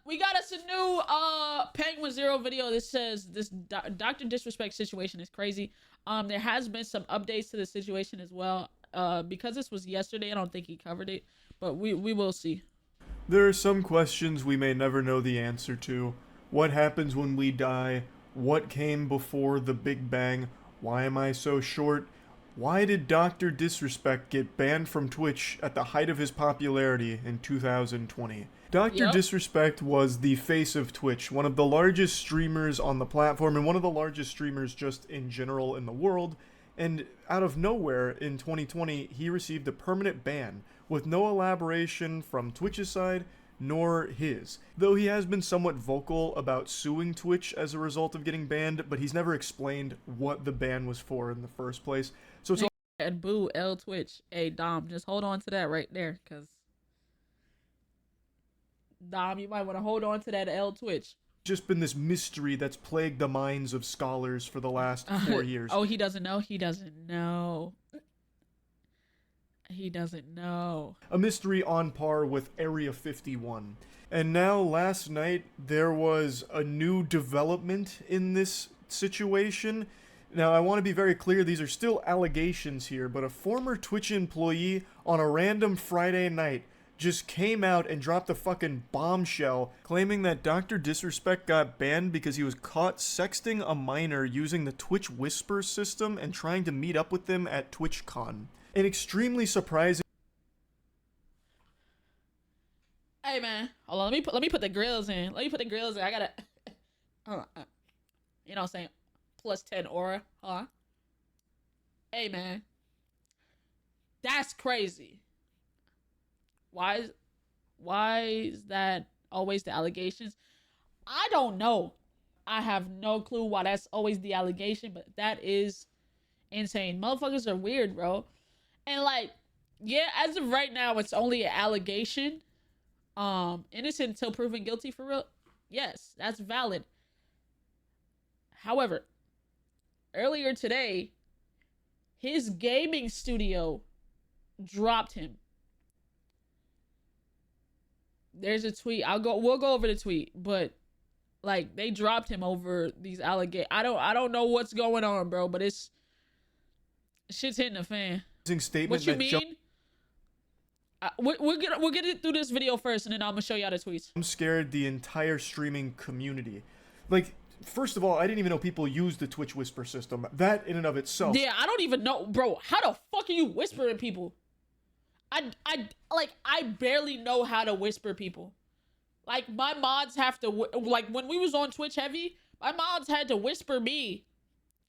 us a new Penguin Zero video. This says this Dr. Disrespect situation is crazy. There has been some updates to the situation as well. Because this was yesterday, I don't think he covered it, but we will see. There are some questions we may never know the answer to. What happens when we die? What came before the Big Bang? Why am I so short? Why did Dr. Disrespect get banned from Twitch at the height of his popularity in 2020? Dr. Disrespect was the face of Twitch, one of the largest streamers on the platform, and one of the largest streamers just in general in the world. And out of nowhere, in 2020, he received a permanent ban, with no elaboration from Twitch's side, nor his. Though he has been somewhat vocal about suing Twitch as a result of getting banned, but he's never explained what the ban was for in the first place. So it's and boo L Twitch. Hey Dom, just hold on to that right there, cause Dom, you might want to hold on to that L Twitch. Just been this mystery that's plagued the minds of scholars for the last 4 years. Oh, he doesn't know? He doesn't know. He doesn't know. A mystery on par with Area 51. And now, last night, there was a new development in this situation. Now, I want to be very clear, these are still allegations here, but a former Twitch employee on a random Friday night just came out and dropped a fucking bombshell, claiming that Dr. Disrespect got banned because he was caught sexting a minor using the Twitch Whisper system and trying to meet up with them at TwitchCon. An extremely surprising... Hey man, hold on, let me put the grills in. Let me put the grills in. I gotta... you know what I'm saying? Plus 10 aura, huh? Hey man. That's crazy. Why is that always the allegations? I don't know. I have no clue why that's always the allegation, but that is insane. Motherfuckers are weird, bro. And like, yeah, as of right now, it's only an allegation. Innocent until proven guilty for real. Yes, that's valid. However, earlier today, his gaming studio dropped him. There's a tweet. We'll go over the tweet, but like they dropped him over these allegations. I don't know what's going on, bro, but shit's hitting the fan. Statement what you mean? We'll get it through this video first, and then I'm gonna show y'all the tweets. I'm scared the entire streaming community. Like, first of all, I didn't even know people use the Twitch Whisper system. That in and of itself. Yeah, I don't even know, bro. How the fuck are you whispering people? I barely know how to whisper people. Like, my mods have to, like, when we was on Twitch Heavy, my mods had to whisper me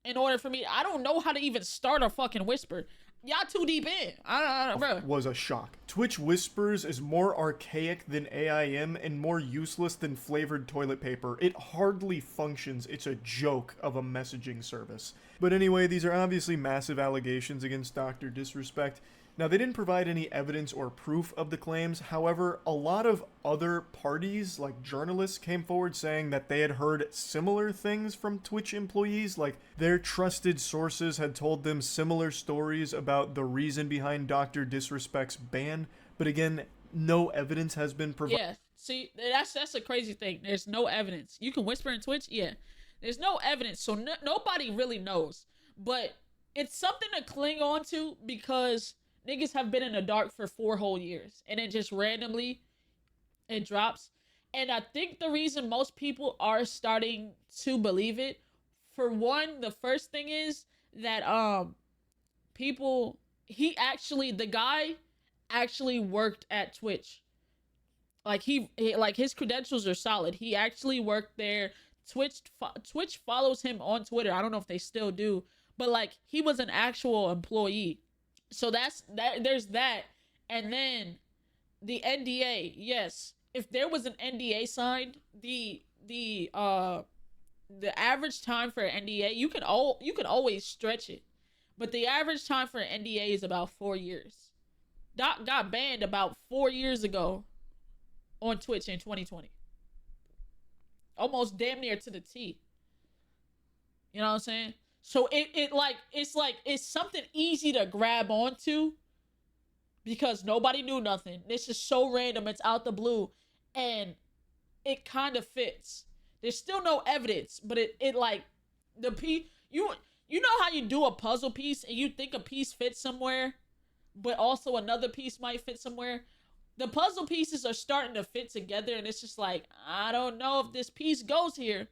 in order for me. I don't know how to even start a fucking whisper. Y'all too deep in. I don't, bro. Was a shock. Twitch Whispers is more archaic than AIM and more useless than flavored toilet paper. It hardly functions. It's a joke of a messaging service. But anyway, these are obviously massive allegations against Dr. Disrespect. Now, they didn't provide any evidence or proof of the claims. However, a lot of other parties, like journalists, came forward saying that they had heard similar things from Twitch employees. Like, their trusted sources had told them similar stories about the reason behind Dr. Disrespect's ban. But again, no evidence has been provided. Yeah, see, that's a crazy thing. There's no evidence. You can whisper in Twitch? Yeah. There's no evidence, so nobody really knows. But it's something to cling on to because niggas have been in the dark for 4 whole years, and it just randomly, it drops. And I think the reason most people are starting to believe it, for one, the first thing is that the guy actually worked at Twitch. Like he like his credentials are solid. He actually worked there. Twitch follows him on Twitter. I don't know if they still do, but like he was an actual employee. So there's that. And then the NDA, yes. If there was an NDA signed, the average time for an NDA, you can always stretch it. But the average time for an NDA is about 4 years. Doc got banned about 4 years ago on Twitch in 2020. Almost damn near to the T. You know what I'm saying? So it's something easy to grab onto because nobody knew nothing. This is so random. It's out the blue. And it kind of fits. There's still no evidence, but it like the piece. You know how you do a puzzle piece and you think a piece fits somewhere, but also another piece might fit somewhere. The puzzle pieces are starting to fit together, and it's just like, I don't know if this piece goes here,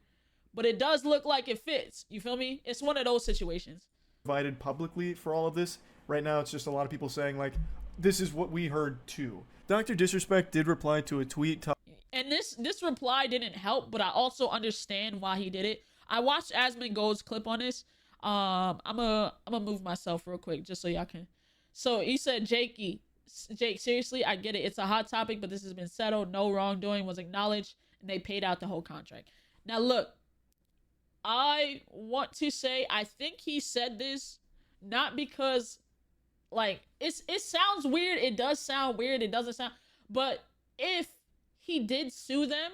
but it does look like it fits. You feel me? It's one of those situations. Provided publicly for all of this. Right now, it's just a lot of people saying, like, this is what we heard too. DrDisrespect did reply to a tweet. And this reply didn't help, but I also understand why he did it. I watched ARGYLE's clip on this. I'm gonna move myself real quick just so y'all can. So he said, Jake, seriously, I get it. It's a hot topic, but this has been settled. No wrongdoing was acknowledged, and they paid out the whole contract. Now, look, I want to say I think he said this not because, like, it sounds weird. It does sound weird. It doesn't sound. But if he did sue them,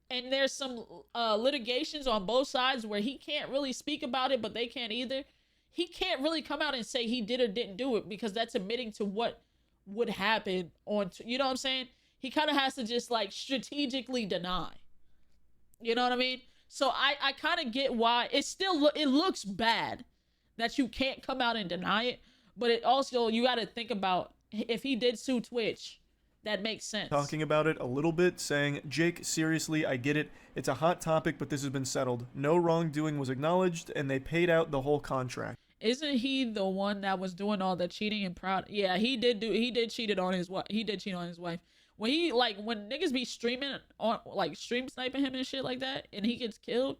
and there's some litigations on both sides where he can't really speak about it, but they can't either, he can't really come out and say he did or didn't do it, because that's admitting to what would happen on, you know what I'm saying? He kind of has to just like strategically deny. You know what I mean? So I kind of get why it still it looks bad that you can't come out and deny it, but it also, you got to think about if he did sue Twitch, that makes sense. Talking about it a little bit, saying, Jake, seriously, I get it. It's a hot topic, but this has been settled. No wrongdoing was acknowledged, and they paid out the whole contract. Isn't he the one that was doing all the cheating and proud? Yeah, he did cheated on his wife. He did cheat on his wife. When he, like, when niggas be streaming on, like, stream sniping him and shit like that, and he gets killed,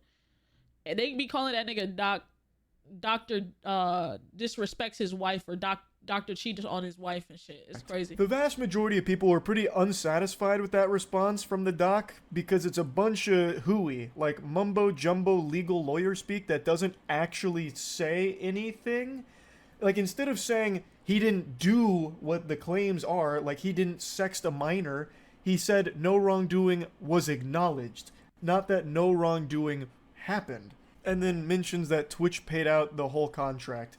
and they be calling that nigga Doctor disrespects his wife, or Doctor cheated on his wife and shit. It's crazy. The vast majority of people were pretty unsatisfied with that response from the doc, because it's a bunch of hooey, like mumbo jumbo legal lawyer speak that doesn't actually say anything. Like, instead of saying he didn't do what the claims are, like he didn't sext a minor, he said no wrongdoing was acknowledged, not that no wrongdoing happened. And then mentions that Twitch paid out the whole contract.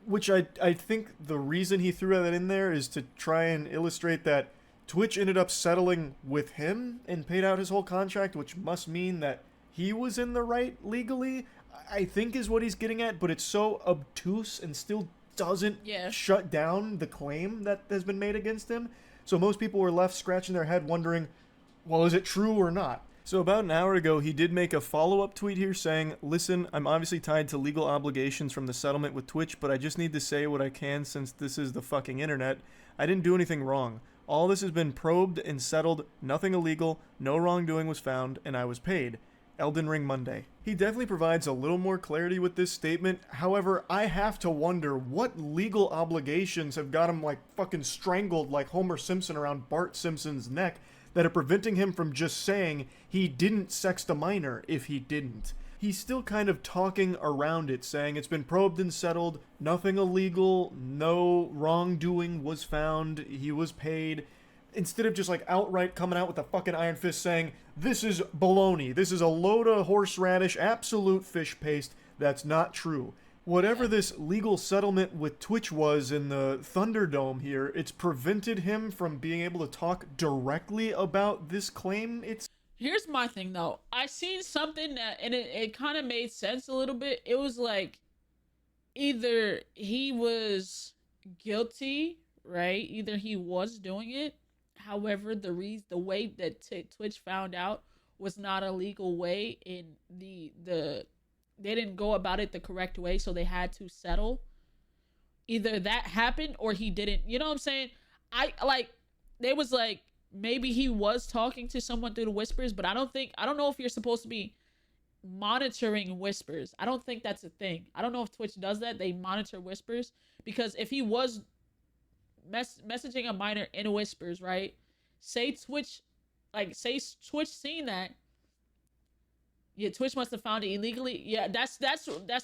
Which I think the reason he threw that in there is to try and illustrate that Twitch ended up settling with him and paid out his whole contract, which must mean that he was in the right legally, I think is what he's getting at, but it's so obtuse and still doesn't shut down the claim that has been made against him. So most people were left scratching their head wondering, well, is it true or not? So about an hour ago, he did make a follow-up tweet here saying, listen, I'm obviously tied to legal obligations from the settlement with Twitch, but I just need to say what I can since this is the fucking internet. I didn't do anything wrong. All this has been probed and settled, nothing illegal, no wrongdoing was found, and I was paid. Elden Ring Monday. He definitely provides a little more clarity with this statement. However, I have to wonder what legal obligations have got him like fucking strangled like Homer Simpson around Bart Simpson's neck that are preventing him from just saying he didn't sext a minor if he didn't. He's still kind of talking around it, saying it's been probed and settled, nothing illegal, no wrongdoing was found, he was paid, instead of just like outright coming out with a fucking iron fist saying, this is baloney, this is a load of horseradish, absolute fish paste, that's not true. Whatever this legal settlement with Twitch was in the Thunderdome here, it's prevented him from being able to talk directly about this claim. Here's my thing though. I seen something that, and it kind of made sense a little bit. It was like, either he was guilty, right? Either he was doing it. However, the way that Twitch found out was not a legal way, in they didn't go about it the correct way, so they had to settle. Either that happened or he didn't. You know what I'm saying? They was like, maybe he was talking to someone through the whispers, but I don't know if you're supposed to be monitoring whispers. I don't think that's a thing. I don't know if Twitch does that. They monitor whispers, because if he was messaging a minor in whispers, right? Say Twitch seen that. Yeah, Twitch must have found it illegally. Yeah, that's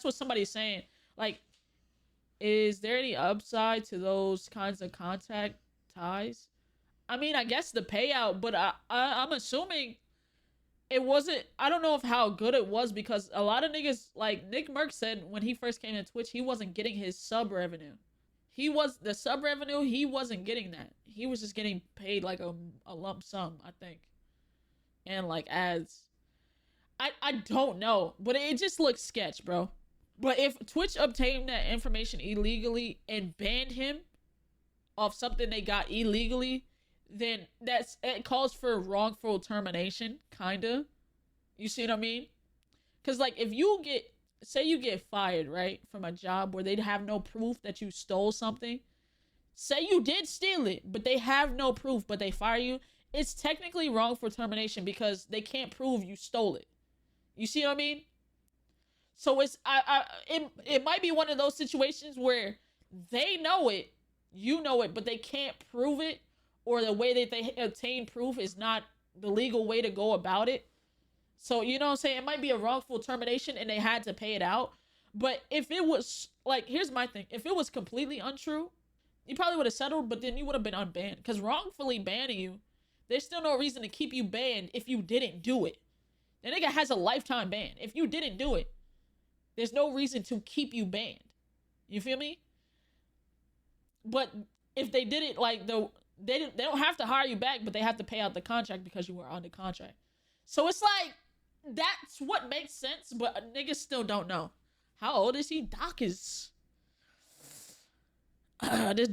what somebody's saying. Like, is there any upside to those kinds of contact ties? I mean, I guess the payout, but I'm assuming it wasn't. I don't know how good it was, because a lot of niggas, like Nick Merck said when he first came to Twitch, he wasn't getting his sub revenue. He wasn't getting that. He was just getting paid like a lump sum, I think. and like ads. I don't know, but it just looks sketch, bro. But if Twitch obtained that information illegally and banned him off something they got illegally, then it calls for wrongful termination, kinda. You see what I mean? Because like if you get, say you get fired, right, from a job where they'd have no proof that you stole something. Say you did steal it, but they have no proof, but they fire you. It's technically wrongful termination because they can't prove you stole it. You see what I mean? So it might be one of those situations where they know it, you know it, but they can't prove it, or the way that they obtain proof is not the legal way to go about it. So, you know what I'm saying? It might be a wrongful termination and they had to pay it out. But if it was, like, here's my thing. If it was completely untrue, you probably would have settled, but then you would have been unbanned. Because wrongfully banning you, there's still no reason to keep you banned if you didn't do it. The nigga has a lifetime ban. If you didn't do it, there's no reason to keep you banned. You feel me? But if they did it, like, they don't have to hire you back, but they have to pay out the contract because you were on the contract. So it's like, that's what makes sense, but niggas still don't know. How old is he? Doc is... this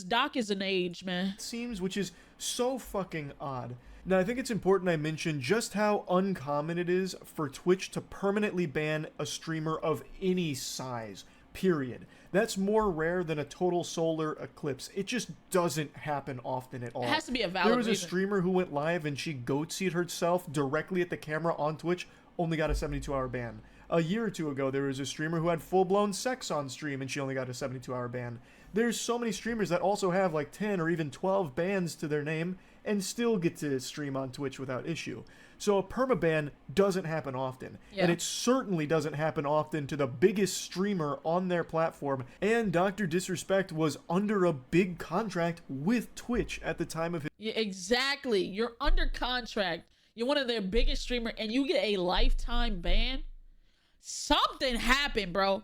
Doc is an age, man. Seems, which is so fucking odd. Now, I think it's important I mention just how uncommon it is for Twitch to permanently ban a streamer of any size, period. That's more rare than a total solar eclipse. It just doesn't happen often at all. It has to be a valid There was reason. a streamer who went live and she goatseed herself directly at the camera on Twitch, only got a 72-hour ban. A year or two ago, there was a streamer who had full-blown sex on stream and she only got a 72-hour ban. There's so many streamers that also have like 10 or even 12 bans to their name and still get to stream on Twitch without issue. So a permaban doesn't happen often. Yeah. And it certainly doesn't happen often to the biggest streamer on their platform. And DrDisrespect was under a big contract with Twitch at the time of his... Yeah, exactly. You're under contract. You're one of their biggest streamer and you get a lifetime ban. Something happened, bro.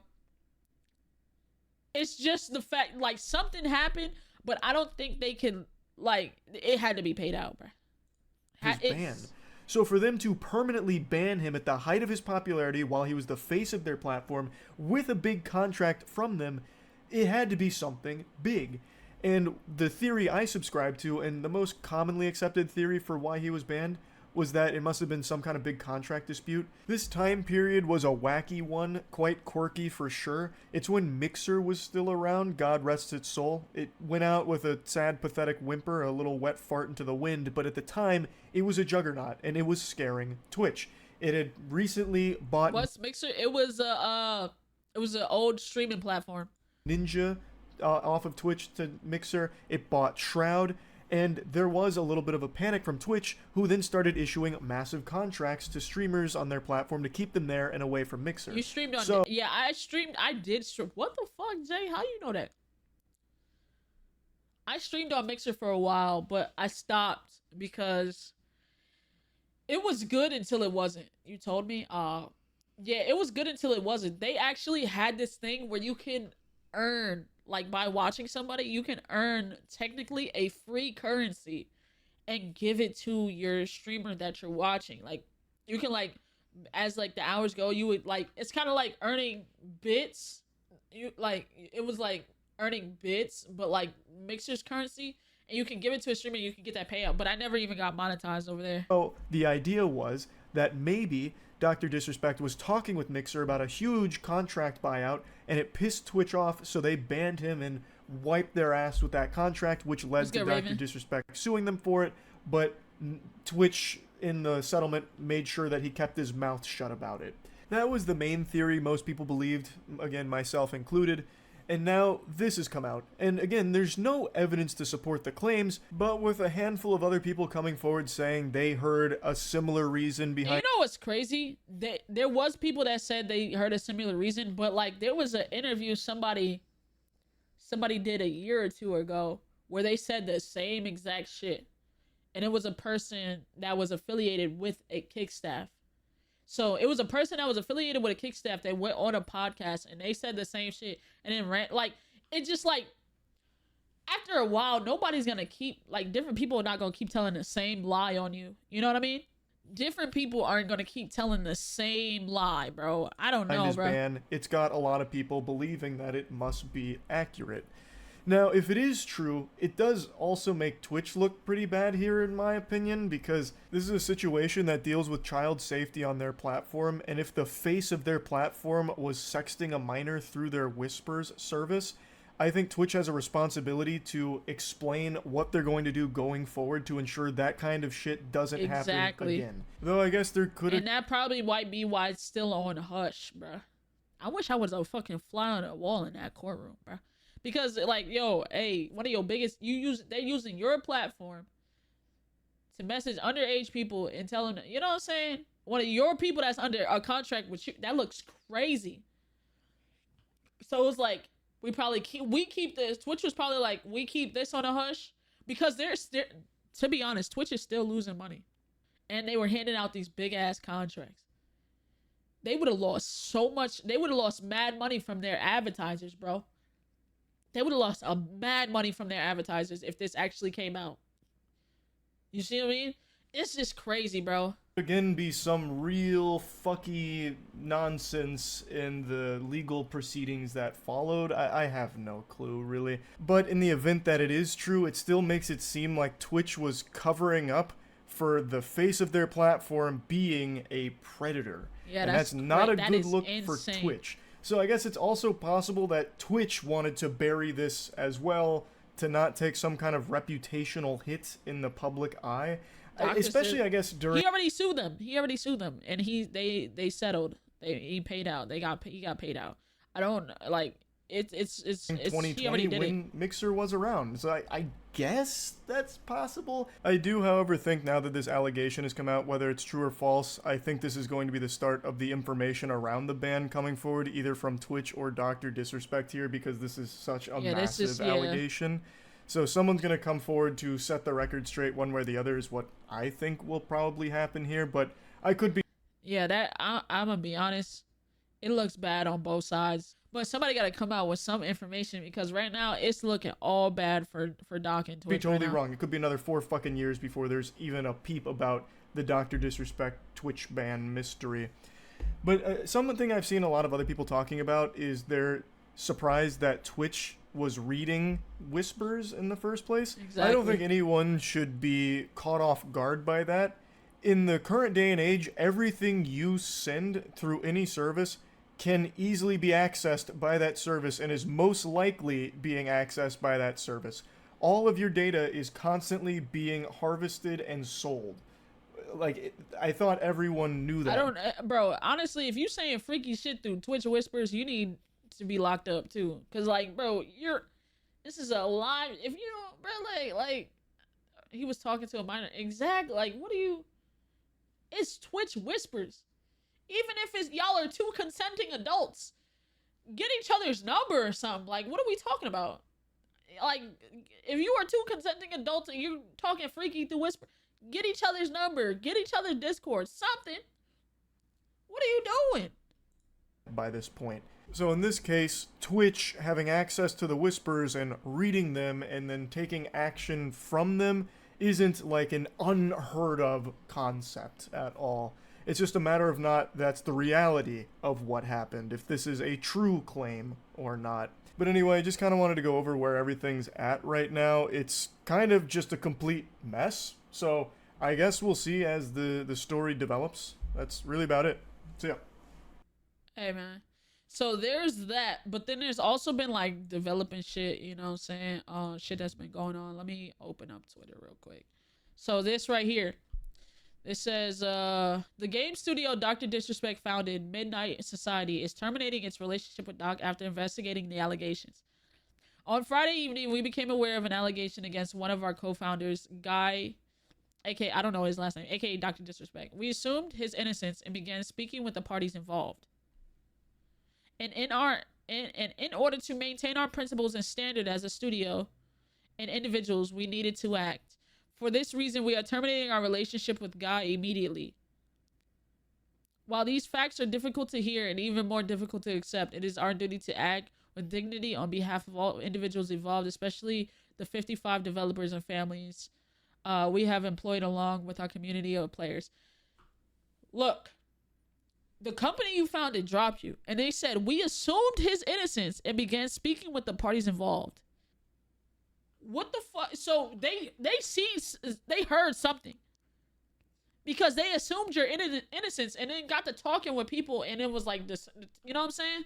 It's just the fact, like, something happened, but I don't think they can, like, it had to be paid out, bro. His ban. So for them to permanently ban him at the height of his popularity while he was the face of their platform with a big contract from them, it had to be something big. And the theory I subscribe to, and the most commonly accepted theory for why he was banned, was that it must have been some kind of big contract dispute. This time period was a wacky one, quite quirky for sure. It's when Mixer was still around, God rest its soul. It went out with a sad, pathetic whimper, a little wet fart into the wind, but at the time, it was a juggernaut, and it was scaring Twitch. It had recently bought... What's Mixer? It was an old streaming platform. Ninja off of Twitch to Mixer. It bought Shroud. And there was a little bit of a panic from Twitch, who then started issuing massive contracts to streamers on their platform to keep them there and away from Mixer. You streamed on... So, yeah, I did stream. What the fuck, Jay? How you know that? I streamed on Mixer for a while, but I stopped because it was good until it wasn't. You told me? Yeah, it was good until it wasn't. They actually had this thing where you can earn... Like, by watching somebody, you can earn, technically, a free currency and give it to your streamer that you're watching. Like, you can, like, as, like, the hours go, you would, like, it's kind of like earning bits. You, like, it was, like, earning bits, but, like, Mixer's currency. And you can give it to a streamer, you can get that payout. But I never even got monetized over there. So, the idea was that maybe DrDisrespect was talking with Mixer about a huge contract buyout, and it pissed Twitch off, so they banned him and wiped their ass with that contract, which led to DrDisrespect suing them for it, but Twitch, in the settlement, made sure that he kept his mouth shut about it. That was the main theory most people believed, again, myself included, and now this has come out. And again, there's no evidence to support the claims, but with a handful of other people coming forward saying they heard a similar reason behind... You know what's crazy? There was people that said they heard a similar reason, but, like, there was an interview somebody did a year or two ago where they said the same exact shit. And it was a person that was affiliated with a kickstaff. So it was a person that was affiliated with a kickstaff that went on a podcast and they said the same shit and then ran. Like, it just, like, after a while, nobody's gonna keep, like, different people are not gonna keep telling the same lie on you. You know what I mean? different people aren't gonna keep telling the same lie, bro. I don't know, bro. Ban, it's got a lot of people believing that it must be accurate. Now, if it is true, it does also make Twitch look pretty bad here, in my opinion, because this is a situation that deals with child safety on their platform, and if the face of their platform was sexting a minor through their Whispers service, I think Twitch has a responsibility to explain what they're going to do going forward to ensure that kind of shit doesn't happen again. Though I guess there could have... And that probably might be why it's still on hush, bruh. I wish I was a fucking fly on the wall in that courtroom, bruh. Because, like, yo, hey, one of your biggest... They're using your platform to message underage people and tell them... You know what I'm saying? One of your people that's under a contract with you... That looks crazy. So it's like... We keep this. Twitch was probably like, we keep this on a hush because they're to be honest, Twitch is still losing money, and they were handing out these big ass contracts. They would have lost so much. They would have lost mad money from their advertisers, bro. They would have lost a mad money from their advertisers if this actually came out. You see what I mean? It's just crazy, bro. Again, be some real fucky nonsense in the legal proceedings that followed. I have no clue, really. But in the event that it is true, it still makes it seem like Twitch was covering up for the face of their platform being a predator. Yeah, and that's not a good look for Twitch. So I guess it's also possible that Twitch wanted to bury this as well, to not take some kind of reputational hit in the public eye. Especially, I guess, during... He already sued them, and they settled. He paid out. He got paid out. I don't, like, it's 2020 when Mixer was around, so I guess that's possible. I do, however, think now that this allegation has come out, whether it's true or false, I think this is going to be the start of the information around the ban coming forward, either from Twitch or DrDisrespect here, because this is such a massive allegation. So someone's going to come forward to set the record straight one way or the other is what I think will probably happen here, but I could be... Yeah, I'm going to be honest. It looks bad on both sides. But somebody got to come out with some information, because right now it's looking all bad for Doc and Twitch. Be totally wrong. It could be another 4 fucking years before there's even a peep about the DrDisrespect Twitch ban mystery. But something I've seen a lot of other people talking about is they're surprised that Twitch was reading Whispers in the first place. Exactly. I don't think anyone should be caught off guard by that. In the current day and age, everything you send through any service can easily be accessed by that service and is most likely being accessed by that service. All of your data is constantly being harvested and sold. Like, I thought everyone knew that. I don't, bro, honestly, if you saying freaky shit through Twitch Whispers, you need to be locked up too, because, like, bro, this is a live, if you don't, bro, like he was talking to a minor, exactly, like, what do you, it's Twitch Whispers. Even if it's y'all are 2 consenting adults, get each other's number or something. Like, what are we talking about? Like, if you are 2 consenting adults and you're talking freaky through Whisper, get each other's number, get each other's Discord, something. What are you doing? By this point. So in this case, Twitch having access to the Whispers and reading them and then taking action from them isn't like an unheard of concept at all. It's just a matter of that's the reality of what happened, if this is a true claim or not. But anyway, just kind of wanted to go over where everything's at right now. It's kind of just a complete mess. So I guess we'll see as the story develops. That's really about it. So yeah. Hey, man. So there's that, but then there's also been, like, developing shit, you know what I'm saying? Shit that's been going on. Let me open up Twitter real quick. So this right here. It says, the game studio DrDisrespect founded, Midnight Society, is terminating its relationship with Doc after investigating the allegations. On Friday evening, we became aware of an allegation against one of our co-founders, Guy, aka, I don't know his last name, aka DrDisrespect. We assumed his innocence and began speaking with the parties involved. And in order to maintain our principles and standard as a studio and individuals, we needed to act. For this reason, we are terminating our relationship with Guy immediately. While these facts are difficult to hear and even more difficult to accept, it is our duty to act with dignity on behalf of all individuals involved, especially the 55 developers and families we have employed along with our community of players. look, the company you founded dropped you, and they said we assumed his innocence and began speaking with the parties involved. What the fuck? So they heard something because they assumed your innocence and then got to talking with people, and it was like this. You know what I'm saying?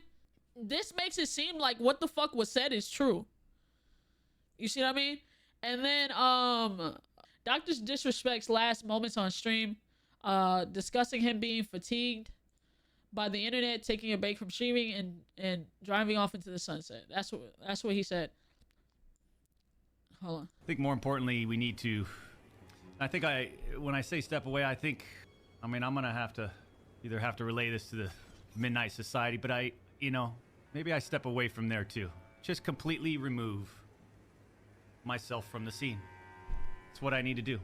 This makes it seem like what the fuck was said is true. You see what I mean? And then DrDisrespect's last moments on stream, discussing him being fatigued by the internet, taking a break from streaming, and driving off into the sunset. That's what he said. Hold on. I think more importantly, we need to. When I say step away, I'm gonna have to relay this to the Midnight Society, but maybe I step away from there too. Just completely remove myself from the scene. It's what I need to do.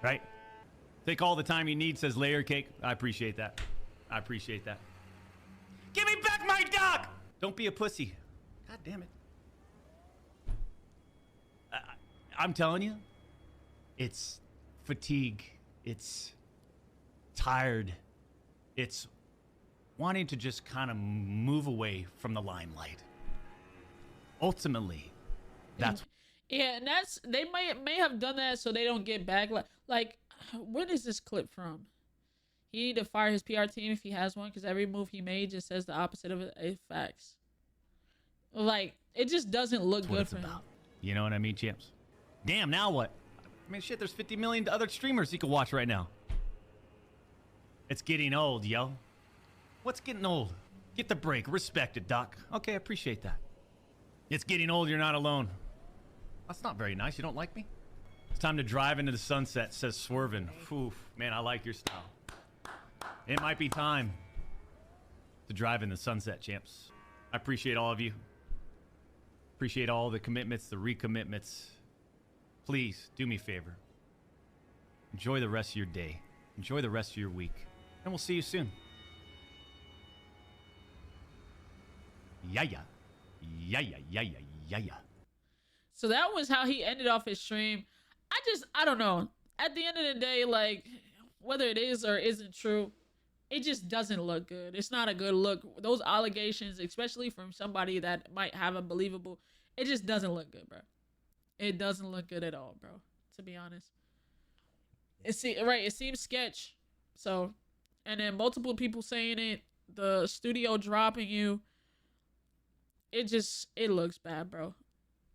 Right? Take all the time you need, says Layer Cake. I appreciate that. Give me back my dog! Don't be a pussy. God damn it. I'm telling you, it's fatigue. It's tired. It's wanting to just kind of move away from the limelight. Ultimately, that's... Yeah, and they may have done that so they don't get backlash. Like, where is this clip from? He need to fire his PR team if he has one, because every move he made just says the opposite of it. Facts. Like, it just doesn't look good for him. You know what I mean, champs? Damn, now what? Shit, there's 50 million other streamers you can watch right now. It's getting old, yo. What's getting old? Get the break. Respect it, Doc. Okay, I appreciate that. It's getting old, you're not alone. That's not very nice. You don't like me? It's time to drive into the sunset, says Swervin. Oof, man, I like your style. It might be time to drive in the sunset, champs. I appreciate all of you. Appreciate all the commitments, the recommitments. Please, do me a favor. Enjoy the rest of your day. Enjoy the rest of your week. And we'll see you soon. Yeah. So that was how he ended off his stream. I don't know. At the end of the day, like, whether it is or isn't true, it just doesn't look good. It's not a good look. Those allegations, especially from somebody that might have a believable, it just doesn't look good, bro. It doesn't look good at all, bro. To be honest. It seems sketch. So, and then multiple people saying it, the studio dropping you. It looks bad, bro.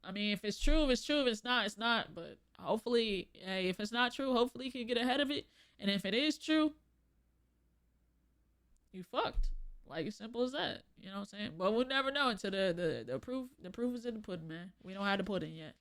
I mean, if it's true, it's true. If it's not, it's not. But hopefully, hey, if it's not true, hopefully you can get ahead of it. And if it is true, you fucked. Like, as simple as that. You know what I'm saying? But we'll never know until the proof is in the pudding, man. We don't have the pudding yet.